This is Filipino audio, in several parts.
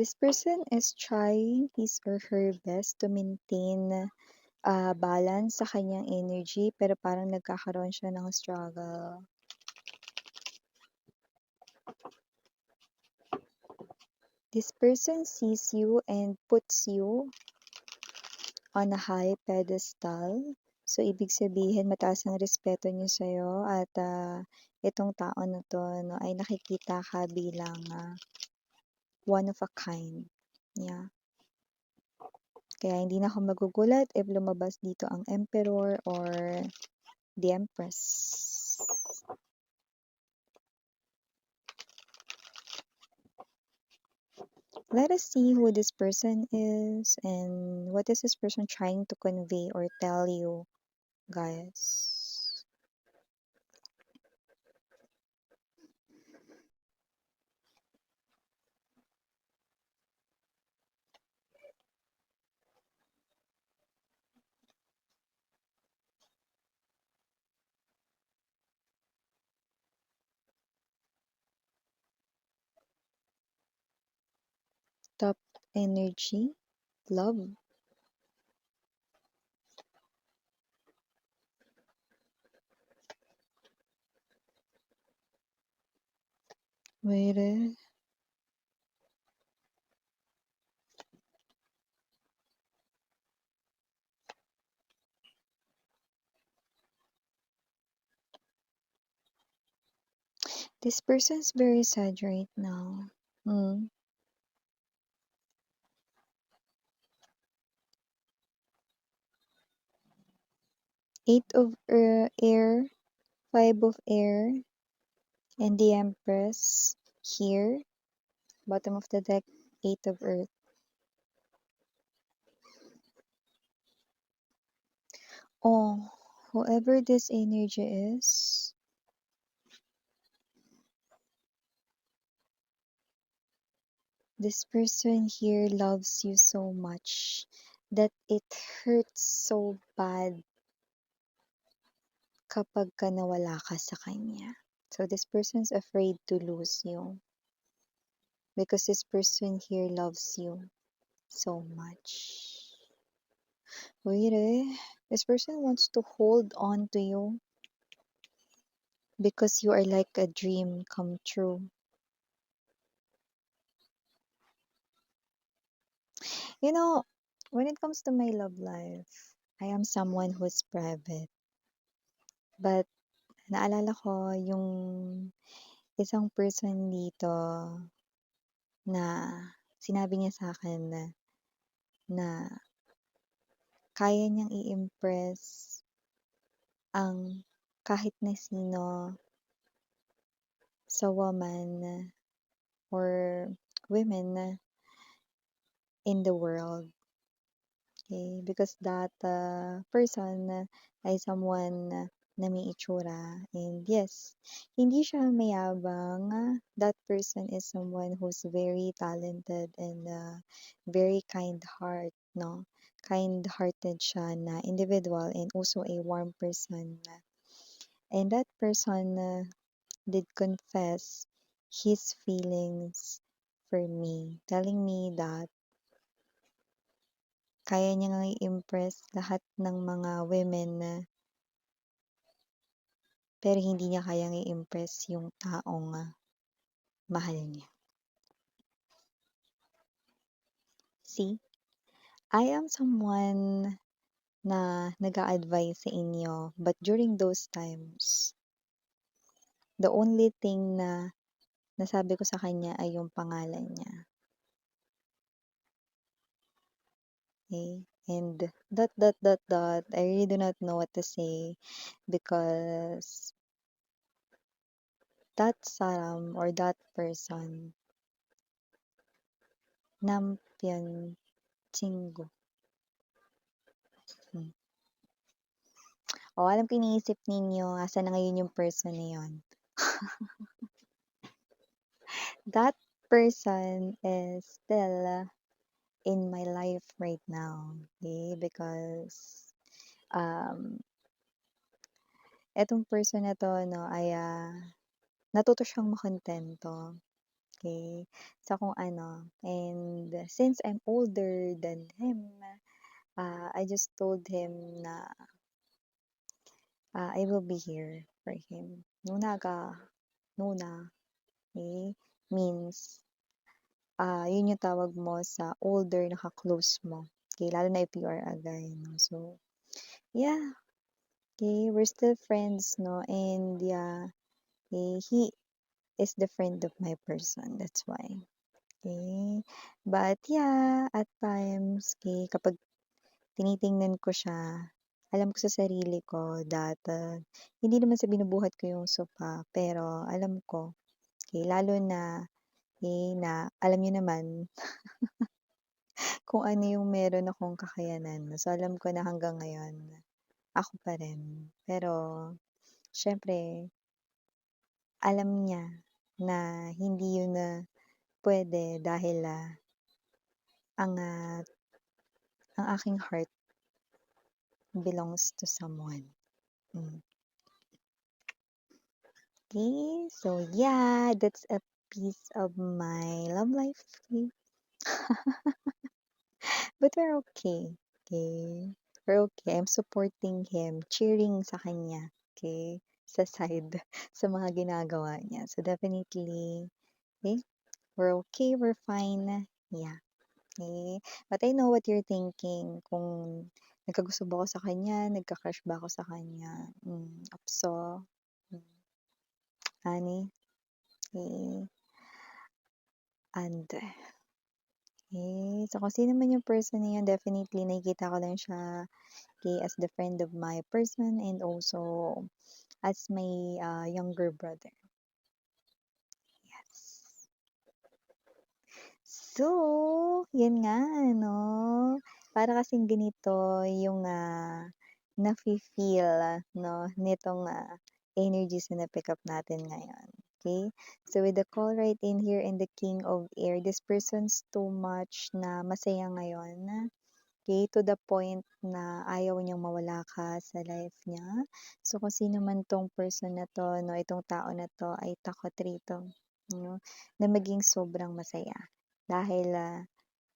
This person is trying his or her best to maintain balance sa kanyang energy pero parang nagkakaroon siya ng struggle. This person sees you and puts you on a high pedestal. So, ibig sabihin, mataas ang respeto niya sa'yo at itong tao na to no, ay nakikita ka bilang one of a kind. Yeah. Kaya hindi na ako magugulat if lumabas dito ang Emperor or the Empress. Let us see who this person is and what is this person trying to convey or tell you, guys. Top energy, love. Wait. This person's very sad right now. Hmm. Eight of air, five of air, and the Empress here. Bottom of the deck, eight of earth. Oh, whoever this energy is, this person here loves you so much that it hurts so bad kapag ka nawala ka sa kanya. So this person's afraid to lose you because this person here loves you so much. Wait, this person wants to hold on to you because you are like a dream come true. You know, when it comes to my love life, I am someone who's private. But naalala ko yung isang person dito na sinabi niya sa akin na kaya niyang i-impress ang kahit na sino sa woman or women in the world. Okay? Because that person ay someone na may itsura. And yes, hindi siya mayabang. That person is someone who's very talented and very kind heart, no? Kind-hearted siya na individual and also a warm person. And that person did confess his feelings for me, telling me that kaya niya ngang i-impress lahat ng mga women pero hindi niya kayang i-impress yung taong mahal niya. See, I am someone na nag-a-advise sa inyo but during those times, the only thing na nasabi ko sa kanya ay yung pangalan niya. Okay? And dot, I really do not know what to say because that Saram or that person, Nampian Chingo. Hmm. O, alam ko iniisip ninyo, asan na ngayon yung person na yun. That person is still in my life right now. Okay? Because etong person na to, no, ay natuto siyang makontento. Okay, sa kung ano. And since I'm older than him, I just told him na I will be here for him. Nuna ka, nuna, okay? Means, yun yung tawag mo sa older na ka-close mo. Okay, lalo na if you are a guy, no? So, yeah, okay, we're still friends, no? And yeah, okay, he is the friend of my person. That's why. Okay. But yeah, at times, okay, kapag tinitingnan ko siya, alam ko sa sarili ko that hindi naman sa binubuhat ko yung sopa, pero alam ko, okay, lalo na, okay, na alam niyo naman kung ano yung meron akong kakayanan. So, alam ko na hanggang ngayon, ako pa rin. Pero, syempre, alam niya na hindi yun na pwede dahil ang, ang aking heart belongs to someone. Mm. Okay, so yeah, that's a piece of my love life. Okay? But we're okay. Okay. We're okay. I'm supporting him, cheering sa kanya. Okay. Sa side, sa mga ginagawa niya. So definitely, okay, we're okay, we're fine. Yeah. Okay. But I know what you're thinking. Kung nagkagusto ba ako sa kanya, nagka-crush ba ako sa kanya. Upso. Mm, honey. Okay. And so kung sino man yung person na yun, definitely nakikita ko lang siya, okay, as the friend of my person and also as my younger brother. Yes. So, yan nga, no? Para kasing ganito yung nafe-feel, no, nitong energies na na-pick up natin ngayon. Okay? So, with the call right in here and the king of air, this person's too much na masaya ngayon. Okay? To the point na ayaw niyang mawala ka sa life niya. So, kung sino man tong person na to, no, itong tao na to ay takot rito, no, na maging sobrang masaya. Dahil,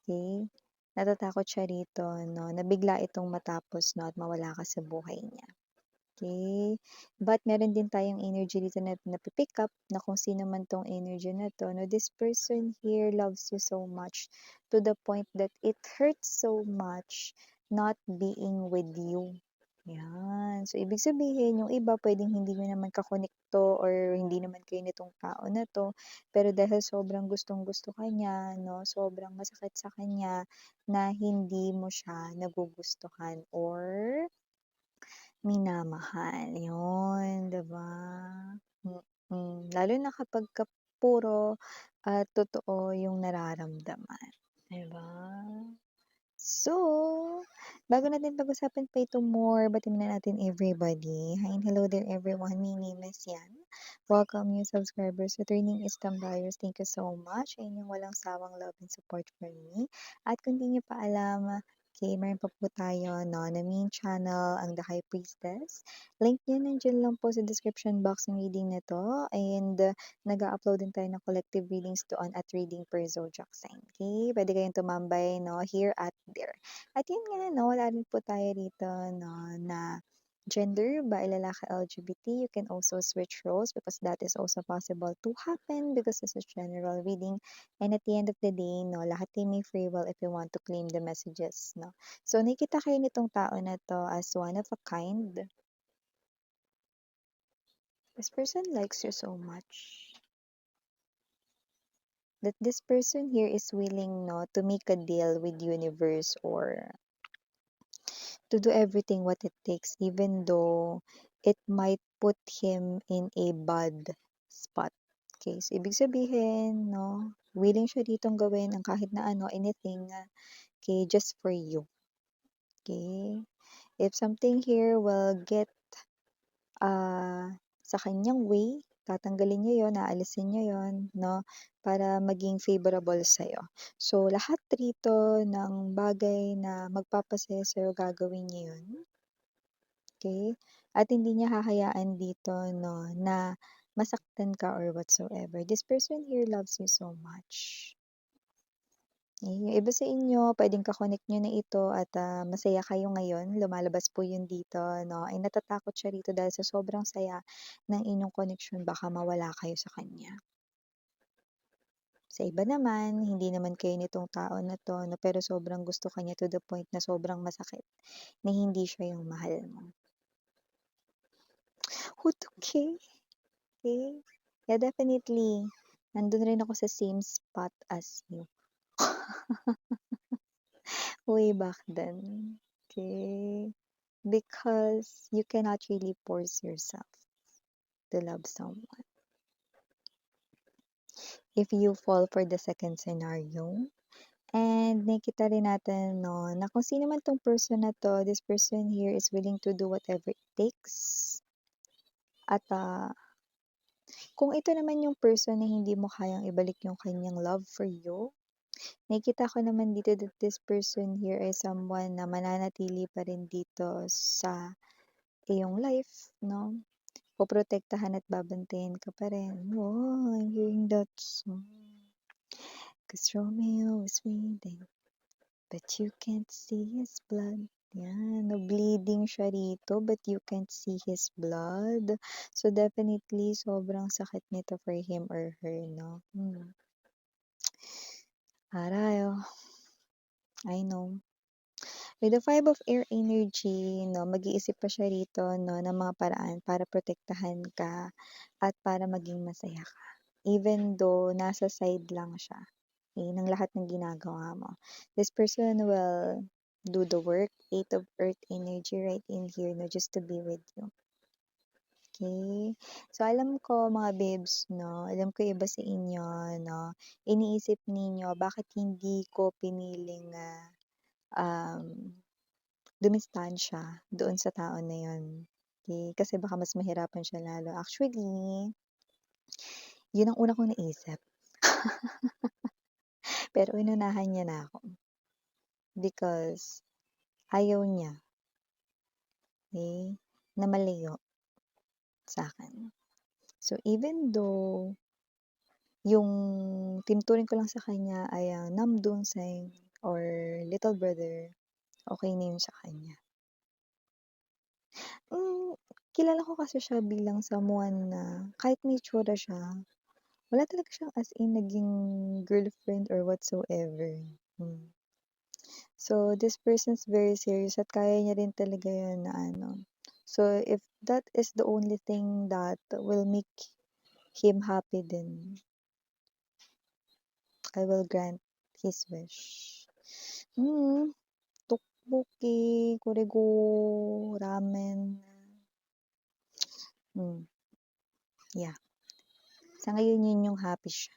okay, natatakot siya rito, no, na bigla itong matapos, no, at mawala ka sa buhay niya. Okay. But meron din tayong energy dito na napipick up na kung sino man tong energy na to, no, this person here loves you so much to the point that it hurts so much not being with you. Yan. So, ibig sabihin, yung iba pwedeng hindi nyo naman kakonekto or hindi naman kayo nitong tao na to, pero dahil sobrang gustong-gusto ka niya, no, sobrang masakit sa kanya na hindi mo siya nagugustuhan or minamahal, yun, 'di ba? Lalo na kapagka puro, totoo yung nararamdaman, 'di ba? So, bago natin pag-usapan pa ito more, batiin muna natin everybody. Hi and hello there everyone, my name is Yan. Welcome new subscribers, returning Istam buyers, thank you so much sa inyong walang sawang love and support for me. At kung di niyo pa alam, okay, meron pa po tayo no, na main channel, ang The High Priestess. Link niya nandiyan lang po sa description box ng reading na to. And nag-upload din tayo ng collective readings doon at reading per zodiac sign. Okay? Pwede kayong tumambay, no? Here at there. At yun nga, no? Wala rin po tayo rito, no? Na gender, ba lalaki LGBT, you can also switch roles because that is also possible to happen because this is general reading. And at the end of the day, no, lahat tayo may free will if you want to claim the messages, no. So, nakikita kayo nitong tao na to as one of a kind. This person likes you so much that this person here is willing, no, to make a deal with universe or to do everything what it takes even though it might put him in a bad spot. Okay, so ibig sabihin, no, willing siya ditong gawin ang kahit na ano, anything, okay, just for you. Okay? If something here will get sa kanyang way, tatanggalin niya yon, aalisin niya yon, no, para maging favorable sa'yo. So, lahat rito ng bagay na magpapasaya sa'yo, gagawin niya yun. Okay? At hindi niya hahayaan dito, no, na masaktan ka or whatsoever. This person here loves you so much. Yung iba sa inyo, puwedeng ka-connect niyo na ito at, masaya kayo ngayon, lumalabas po yun dito 'no, ay natatakot siya rito dahil sa sobrang saya ng inyong koneksyon baka mawala kayo sa kanya. Sa iba naman, hindi naman kayo nitong tao na 'to 'no, pero sobrang gusto ka niya to the point na sobrang masakit na hindi siya yung mahal mo. Okey, okey. Yeah, definitely, nandun rin ako sa same spot as you. Way back then. Okay. Because you cannot really force yourself to love someone. If you fall for the second scenario, and nakita rin natin 'no, na kung sino man 'tong person na 'to, this person here is willing to do whatever it takes. At, kung ito naman yung person na hindi mo kayang ibalik yung kanyang love for you, nakikita ko naman dito that this person here is someone na mananatili pa rin dito sa iyong life 'no, poprotektahan at babantayan ka pa rin. Oh, I'm hearing that song. 'Cause Romeo is waiting, but you can't see his blood. Yan, bleeding siya rito, but you can't see his blood. So definitely, sobrang sakit nito for him or her, no? Aray, oh, I know. With the Five of Air energy 'no, mag-iisip pa siya rito 'no, ng mga paraan para protektahan ka at para maging masaya ka. Even though nasa side lang siya, ng lahat ng ginagawa mo. This person will do the work, Eight of Earth energy right in here 'no, just to be with you. Okay. So alam ko mga babes 'no, alam ko iba sa inyo 'no, iniisip ninyo bakit hindi ko piniling, um dumistansya doon sa tao na yun. Okey, kasi baka mas mahirapan siya lalo. Actually, yun ang una kong naisip, pero inunahan niya na ako because ayaw niya, na malayo sa'kin. So, even though yung tinuturing ko lang sa kanya ay ang namdungseng or little brother, okey na yun sa kanya. Hmm, kilala ko kasi siya bilang someone na kahit may itsura siya, wala talaga siyang as in naging girlfriend or whatsoever. So, this person's very serious at kaya niya rin talaga yun na ano. So, if that is the only thing that will make him happy, then I will grant his wish. Tteokbokki, korigo, ramen. Hmm, yeah. Sa ngayon yun yung happy siya.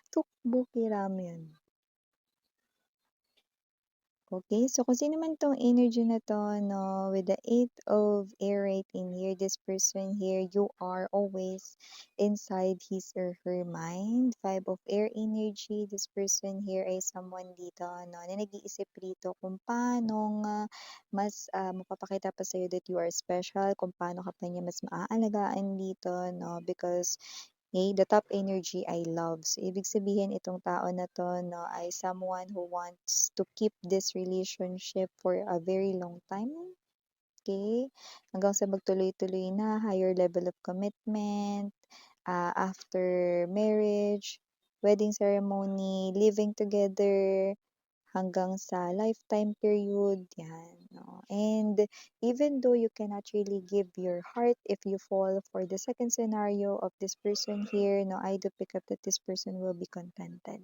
Tteokbokki ramen. Okay, so kung sino man 'tong energy na 'to 'no, with the Eight of Air right in here, this person here, you are always inside his or her mind. Five of Air energy, this person here ay someone dito 'no, na nag-iisip rito kung paanong, mas, mapapakita pa sa'yo that you are special, kung paano ka pa niya mas maaalagaan dito 'no, because the top energy ay love. So, ibig sabihin itong tao na 'to 'no, ay someone who wants to keep this relationship for a very long time, okay? Hanggang sa magtuloy-tuloy na, higher level of commitment, after marriage, wedding ceremony, living together, hanggang sa lifetime period, yan, 'no. And even though you cannot really give your heart if you fall for the second scenario of this person here, no, I do pick up that this person will be contented.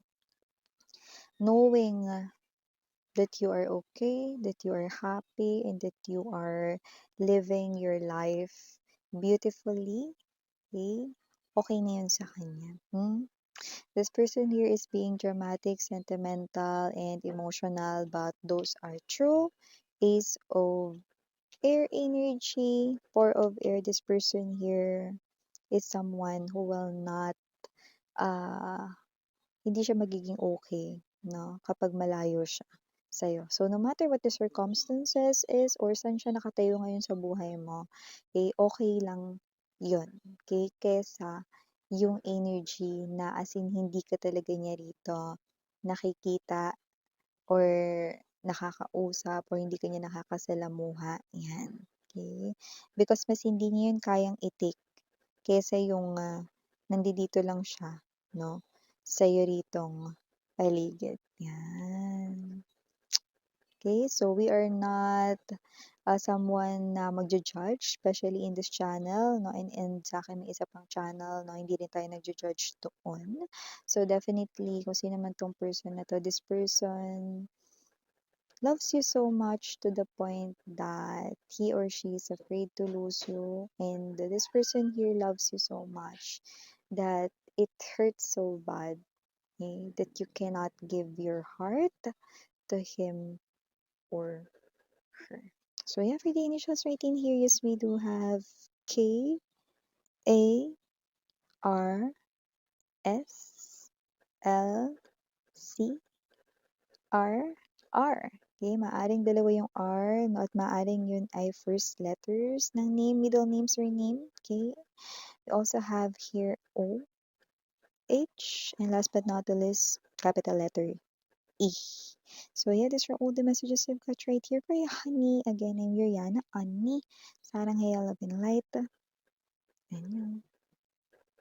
Knowing that you are okay, that you are happy, and that you are living your life beautifully, okay? Okay na yun sa kanya. This person here is being dramatic, sentimental, and emotional, but those are true. Ace of Air energy, Four of Air. This person here is someone who will not, uh, hindi siya magiging okay, no, kapag malayo siya sa'yo. So, no matter what the circumstances is or saan siya nakatayo ngayon sa buhay mo, okay lang yun, okay, kesa yung energy na as in hindi ka talaga niya rito nakikita or nakakausap or hindi ka niya nakakasalamuha, yan, okay. Because mas hindi niya yun kayang i-take kaysa yung, nandidito lang siya 'no, sa'yo ritong paligid, yan. Okay, so we are not, someone na magju-judge, especially in this channel 'no, and sa'kin may isa pang channel 'no, hindi rin tayo nagju-judge doon. So, definitely kung sino man 'tong person na 'to, this person loves you so much to the point that he or she is afraid to lose you, and this person here loves you so much that it hurts so bad, that you cannot give your heart to him or her. So yeah, for the initials right in here, yes, we do have KARSLCRR. Okay, maaring dalawa yung R, no, at maaring yun ay first letters ng name, middle name, surname. Okay, we also have here OH, and last but not the least, capital letter E. So yeah, these are all the messages I've got right here for you, honey. Again, I'm Yuriana Ani. Sarang Haya Love and Light. And